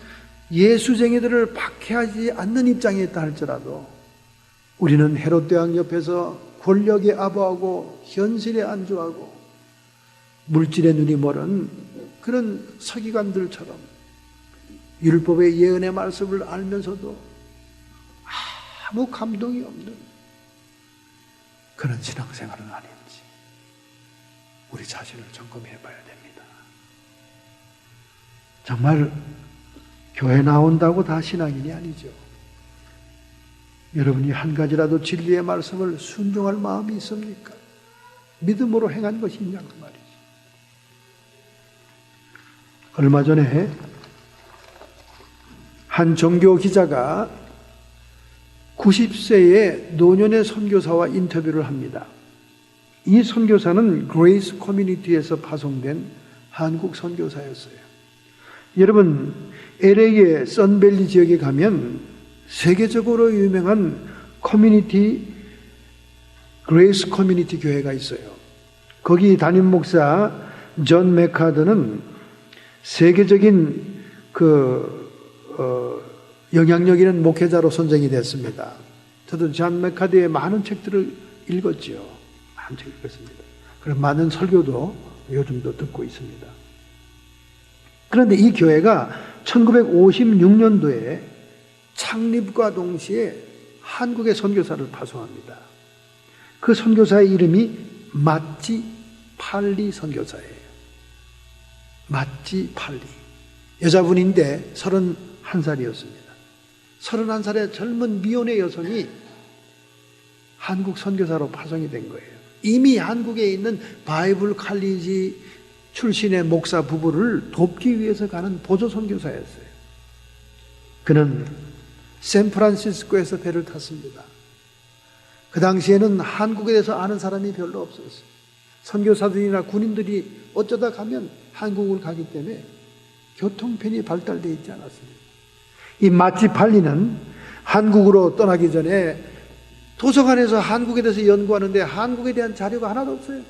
예수쟁이들을 박해하지 않는 입장에 있다 할지라도 우리는 헤롯 대왕 옆에서 권력에 아부하고 현실에 안주하고 물질의 눈이 멀은 그런 서기관들처럼 율법의 예언의 말씀을 알면서도 아무 감동이 없는 그런 신앙생활은 아닌지 우리 자신을 점검해 봐야 됩니다. 정말 교회 나온다고 다 신앙인이 아니죠. 여러분이 한 가지라도 진리의 말씀을 순종할 마음이 있습니까? 믿음으로 행한 것이 있냐고 말이죠. 얼마 전에 한 종교 기자가 90세의 노년의 선교사와 인터뷰를 합니다. 이 선교사는 그레이스 커뮤니티에서 파송된 한국 선교사였어요. 여러분, LA의 선밸리 지역에 가면 세계적으로 유명한 커뮤니티, 그레이스 커뮤니티 교회가 있어요. 거기 담임 목사 존 맥카더는 세계적인 영향력 있는 목회자로 선정이 됐습니다. 저도 존 맥카더의 많은 책들을 읽었지요. 많은 책을 읽었습니다. 그래서 많은 설교도 요즘도 듣고 있습니다. 그런데 이 교회가 1956년도에 창립과 동시에 한국의 선교사를 파송합니다. 그 선교사의 이름이 마찌 팔리 선교사예요. 마찌 팔리. 여자분인데 31살이었습니다. 31살의 젊은 미혼의 여성이 한국 선교사로 파송이 된 거예요. 이미 한국에 있는 바이블 칼리지 출신의 목사 부부를 돕기 위해서 가는 보조 선교사였어요. 그는 샌프란시스코에서 배를 탔습니다. 그 당시에는 한국에 대해서 아는 사람이 별로 없었어요. 선교사들이나 군인들이 어쩌다 가면 한국을 가기 때문에 교통편이 발달되어 있지 않았습니다. 이 마찌 팔리는 한국으로 떠나기 전에 도서관에서 한국에 대해서 연구하는데 한국에 대한 자료가 하나도 없어요.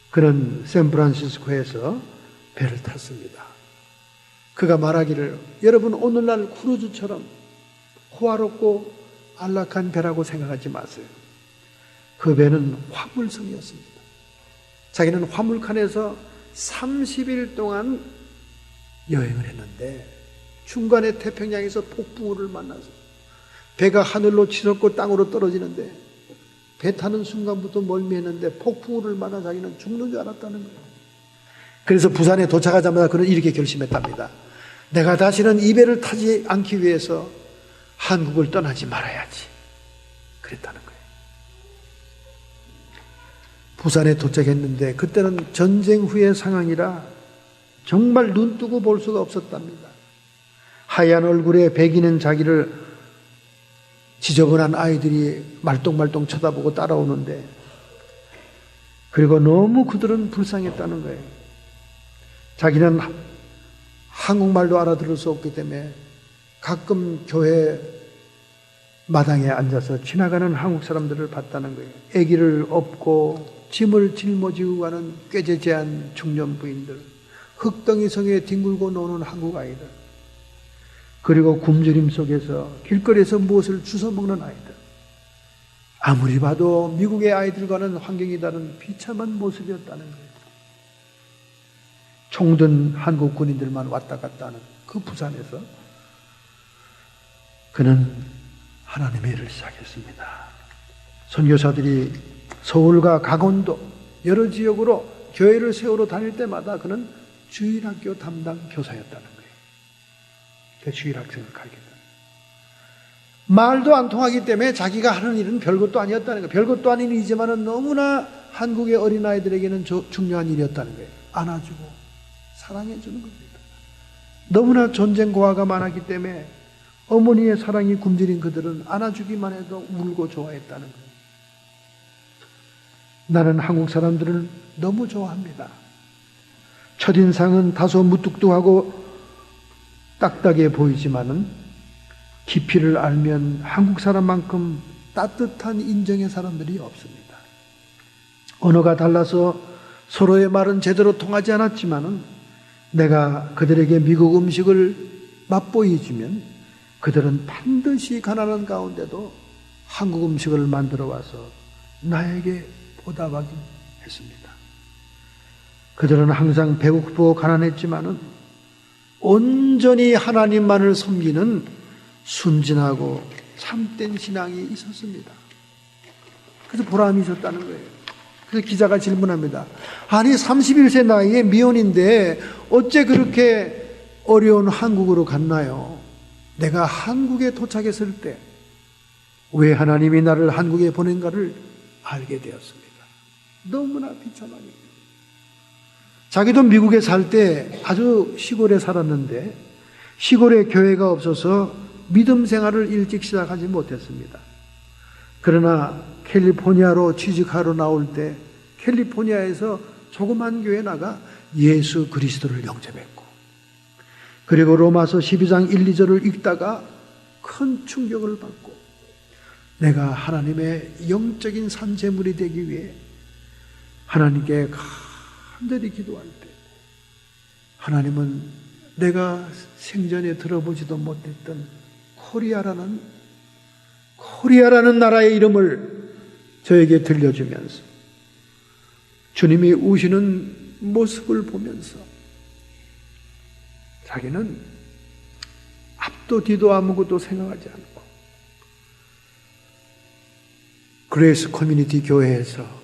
그는 샌프란시스코에서 배를 탔습니다. 그가 말하기를, 여러분 오늘날 크루즈처럼 호화롭고 안락한 배라고 생각하지 마세요. 그 배는 화물선이었습니다. 자기는 화물칸에서 30일 동안 여행을 했는데 중간에 태평양에서 폭풍우를 만나서 배가 하늘로 치솟고 땅으로 떨어지는데 배 타는 순간부터 멀미했는데 폭풍우를 만나 자기는 죽는 줄 알았다는 거예요. 그래서 부산에 도착하자마자 그는 이렇게 결심했답니다. 내가 다시는 이 배를 타지 않기 위해서 한국을 떠나지 말아야지. 그랬다는 거예요. 부산에 도착했는데 그때는 전쟁 후의 상황이라 정말 눈 뜨고 볼 수가 없었답니다. 하얀 얼굴에 백이는 자기를 지저분한 아이들이 말똥말똥 쳐다보고 따라오는데, 그리고 너무 그들은 불쌍했다는 거예요. 자기는 한국말도 알아들을 수 없기 때문에 가끔 교회 마당에 앉아서 지나가는 한국 사람들을 봤다는 거예요. 아기를 업고 짐을 짊어지고 가는 꾀재재한 중년 부인들, 흙덩이 성에 뒹굴고 노는 한국 아이들, 그리고 굶주림 속에서 길거리에서 무엇을 주워 먹는 아이들, 아무리 봐도 미국의 아이들과는 환경이 다른 비참한 모습이었다는 거예요. 총든 한국 군인들만 왔다 갔다 하는 그 부산에서 그는 하나님의 일을 시작했습니다. 선교사들이 서울과 강원도 여러 지역으로 교회를 세우러 다닐 때마다 그는 주일학교 담당 교사였다는 거예요. 그 주일학생을 가르쳤다. 말도 안 통하기 때문에 자기가 하는 일은 별것도 아니었다는 거예요. 별것도 아닌 일이지만 너무나 한국의 어린아이들에게는 중요한 일이었다는 거예요. 안아주고 사랑해 주는 겁니다. 너무나 전쟁 고아가 많았기 때문에 어머니의 사랑이 굶주린 그들은 안아주기만 해도 울고 좋아했다는 거예요. 나는 한국 사람들을 너무 좋아합니다. 첫인상은 다소 무뚝뚝하고 딱딱해 보이지만은 깊이를 알면 한국 사람만큼 따뜻한 인정의 사람들이 없습니다. 언어가 달라서 서로의 말은 제대로 통하지 않았지만은 내가 그들에게 미국 음식을 맛보이주면 그들은 반드시 가난한 가운데도 한국 음식을 만들어 와서 나에게 보답하긴 했습니다. 그들은 항상 배고프고 가난했지만은 온전히 하나님만을 섬기는 순진하고 참된 신앙이 있었습니다. 그래서 보람이 있었다는 거예요. 그래서 기자가 질문합니다. 아니 31세 나이에 미혼인데 어째 그렇게 어려운 한국으로 갔나요? 내가 한국에 도착했을 때 왜 하나님이 나를 한국에 보낸가를 알게 되었습니다. 너무나 비참하게. 자기도 미국에 살 때 아주 시골에 살았는데 시골에 교회가 없어서 믿음 생활을 일찍 시작하지 못했습니다. 그러나 캘리포니아로 취직하러 나올 때 캘리포니아에서 조그만 교회에 나가 예수 그리스도를 영접했고, 그리고 로마서 12장 1, 2절을 읽다가 큰 충격을 받고 내가 하나님의 영적인 산재물이 되기 위해 하나님께 간절히 기도할 때 하나님은 내가 생전에 들어보지도 못했던 코리아라는 나라의 이름을 저에게 들려주면서 주님이 우시는 모습을 보면서 자기는 앞도 뒤도 아무것도 생각하지 않고 그레이스 커뮤니티 교회에서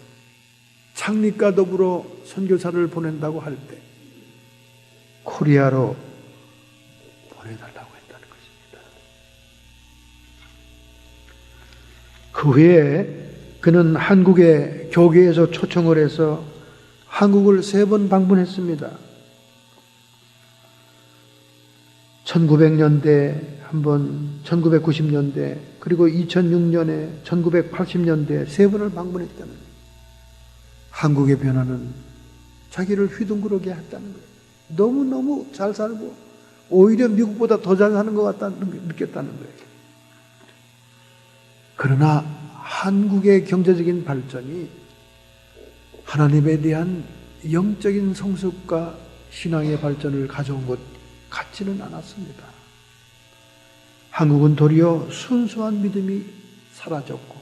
창립과 더불어 선교사를 보낸다고 할 때 코리아로 보내달라고 했다는 것입니다. 그 후에 그는 한국의 교계에서 초청을 해서 한국을 3번 방문했습니다. 1900년대 한번, 1990년대, 그리고 2006년에 1980년대 3번을 방문했다는 거예요. 한국의 변화는 자기를 휘둥그러게 했다는 거예요. 너무너무 잘 살고 오히려 미국보다 더 잘 사는 것 같다는 느꼈다는 거예요. 그러나 한국의 경제적인 발전이 하나님에 대한 영적인 성숙과 신앙의 발전을 가져온 것 같지는 않았습니다. 한국은 도리어 순수한 믿음이 사라졌고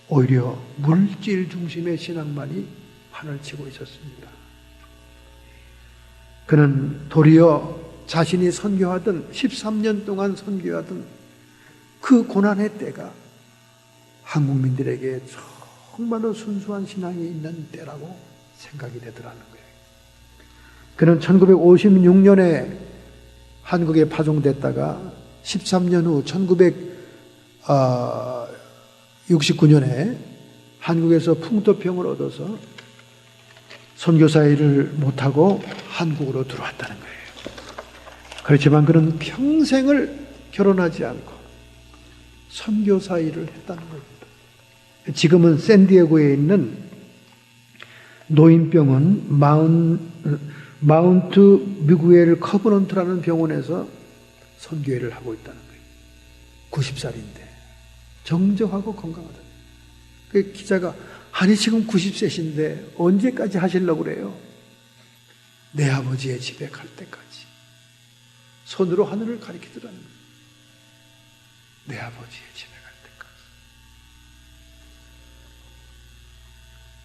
오히려 물질 중심의 신앙만이 판을 치고 있었습니다. 그는 도리어 자신이 선교하던 13년 동안 선교하던 그 고난의 때가 한국민들에게 정말로 순수한 신앙이 있는 때라고 생각이 되더라는 거예요. 그는 1956년에 한국에 파송됐다가 13년 후 1969년에 한국에서 풍토병을 얻어서 선교사 일을 못하고 한국으로 들어왔다는 거예요. 그렇지만 그는 평생을 결혼하지 않고 선교사 일을 했다는 겁니다. 지금은 샌디에고에 있는 노인병원 마운트 미구엘 커버넌트라는 병원에서 선교회를 하고 있다는 거예요. 90살인데 정정하고 건강하다. 그 기자가 아니 지금 90세신데 언제까지 하시려고 그래요? 내 아버지의 집에 갈 때까지. 손으로 하늘을 가리키더라는 거예요. 내 아버지의 집에 갈 때까지.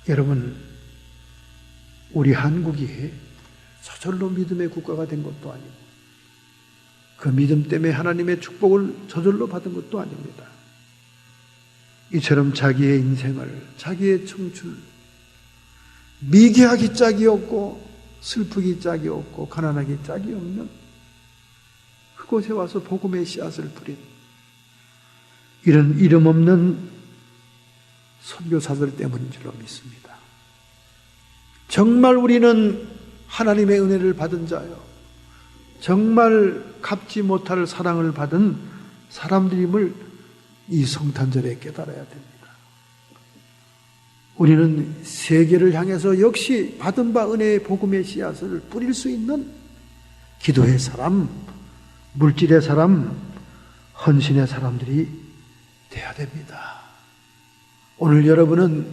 여러분, 우리 한국이 저절로 믿음의 국가가 된 것도 아니고 그 믿음 때문에 하나님의 축복을 저절로 받은 것도 아닙니다. 이처럼 자기의 인생을, 자기의 청춘, 미개하기 짝이 없고 슬프기 짝이 없고 가난하기 짝이 없는 그곳에 와서 복음의 씨앗을 뿌린 이런 이름 없는 선교사들 때문인 줄로 믿습니다. 정말 우리는 하나님의 은혜를 받은 자요, 정말 갚지 못할 사랑을 받은 사람들임을 이 성탄절에 깨달아야 됩니다. 우리는 세계를 향해서 역시 받은 바 은혜의 복음의 씨앗을 뿌릴 수 있는 기도의 사람, 물질의 사람, 헌신의 사람들이 돼야 됩니다. 오늘 여러분은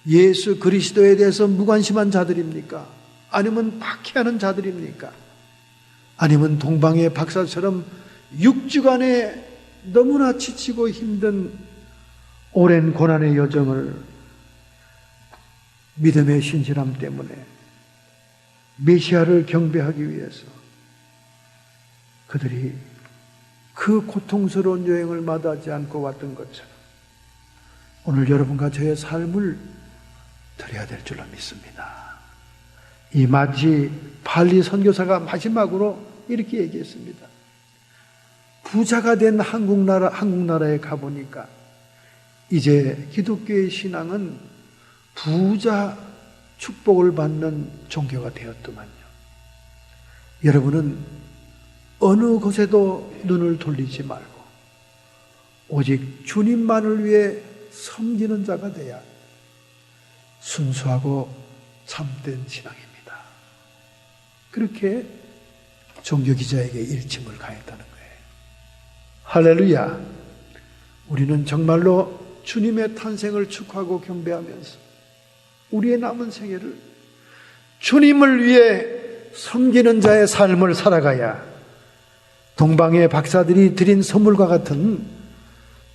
예수 그리스도에 대해서 무관심한 자들입니까? 아니면 박해하는 자들입니까? 아니면 동방의 박사처럼 6주간의 너무나 지치고 힘든 오랜 고난의 여정을 믿음의 신실함 때문에 메시아를 경배하기 위해서 그들이 그 고통스러운 여행을 마다하지 않고 왔던 것처럼 오늘 여러분과 저의 삶을 드려야 될 줄로 믿습니다. 이 마치 발리 선교사가 마지막으로 이렇게 얘기했습니다. 부자가 된 한국 나라에 가보니까 이제 기독교의 신앙은 부자 축복을 받는 종교가 되었더만요. 여러분은 어느 곳에도 눈을 돌리지 말고 오직 주님만을 위해 섬기는 자가 돼야 순수하고 참된 신앙입니다. 그렇게 종교기자에게 일침을 가했다는 거예요. 할렐루야! 우리는 정말로 주님의 탄생을 축하하고 경배하면서 우리의 남은 생애를 주님을 위해 섬기는 자의 삶을 살아가야 동방의 박사들이 드린 선물과 같은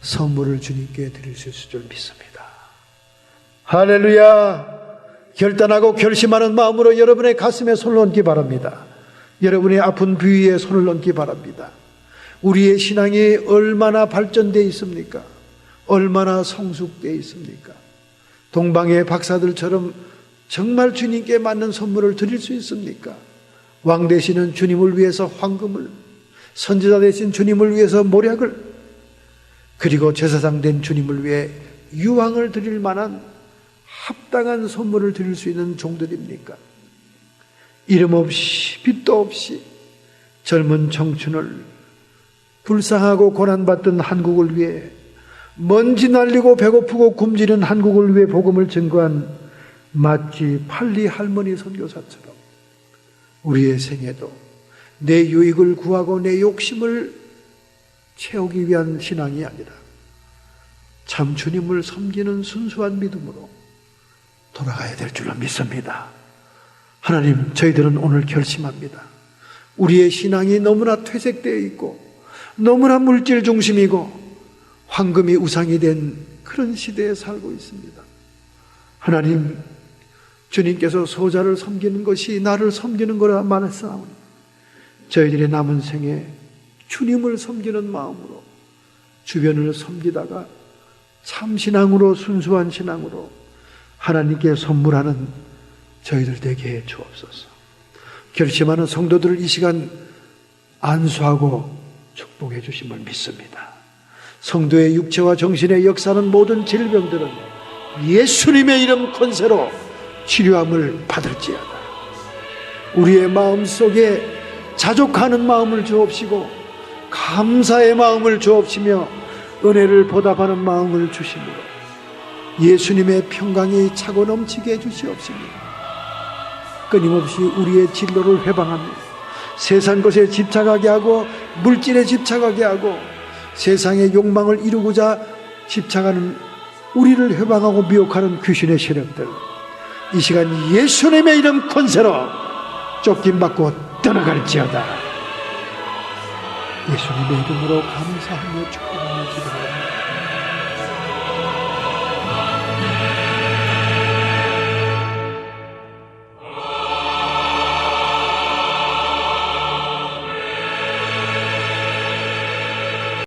선물을 주님께 드릴 수 있을 줄 믿습니다. 할렐루야! 결단하고 결심하는 마음으로 여러분의 가슴에 손을 얹기 바랍니다. 여러분의 아픈 부위에 손을 얹기 바랍니다. 우리의 신앙이 얼마나 발전되어 있습니까? 얼마나 성숙되어 있습니까? 동방의 박사들처럼 정말 주님께 맞는 선물을 드릴 수 있습니까? 왕 되시는 주님을 위해서 황금을, 선지자 되신 주님을 위해서 모략을, 그리고 제사장 된 주님을 위해 유황을 드릴 만한 합당한 선물을 드릴 수 있는 종들입니까? 이름 없이 빛도 없이 젊은 청춘을 불쌍하고 고난받던 한국을 위해, 먼지 날리고 배고프고 굶주린 한국을 위해 복음을 증거한 마치 팔리 할머니 선교사처럼 우리의 생애도 내 유익을 구하고 내 욕심을 채우기 위한 신앙이 아니라 참 주님을 섬기는 순수한 믿음으로 돌아가야 될 줄로 믿습니다. 하나님, 저희들은 오늘 결심합니다. 우리의 신앙이 너무나 퇴색되어 있고 너무나 물질 중심이고 황금이 우상이 된 그런 시대에 살고 있습니다. 하나님, 주님께서 소자를 섬기는 것이 나를 섬기는 거라 말했사오니 저희들의 남은 생에 주님을 섬기는 마음으로 주변을 섬기다가 참 신앙으로, 순수한 신앙으로 하나님께 선물하는 저희들 되게 해 주옵소서. 결심하는 성도들을 이 시간 안수하고 축복해 주심을 믿습니다. 성도의 육체와 정신에 역사하는 모든 질병들은 예수님의 이름 권세로 치료함을 받을지어다. 우리의 마음속에 자족하는 마음을 주옵시고 감사의 마음을 주옵시며 은혜를 보답하는 마음을 주시므로 예수님의 평강이 차고 넘치게 해주시옵시며 끊임없이 우리의 진로를 회방하며 세상 것에 집착하게 하고 물질에 집착하게 하고 세상의 욕망을 이루고자 집착하는 우리를 회방하고 미혹하는 귀신의 세력들, 이 시간 예수님의 이름 권세로 쫓김받고 떠나갈지어다. 예수님의 이름으로 감사하며 축복합니다.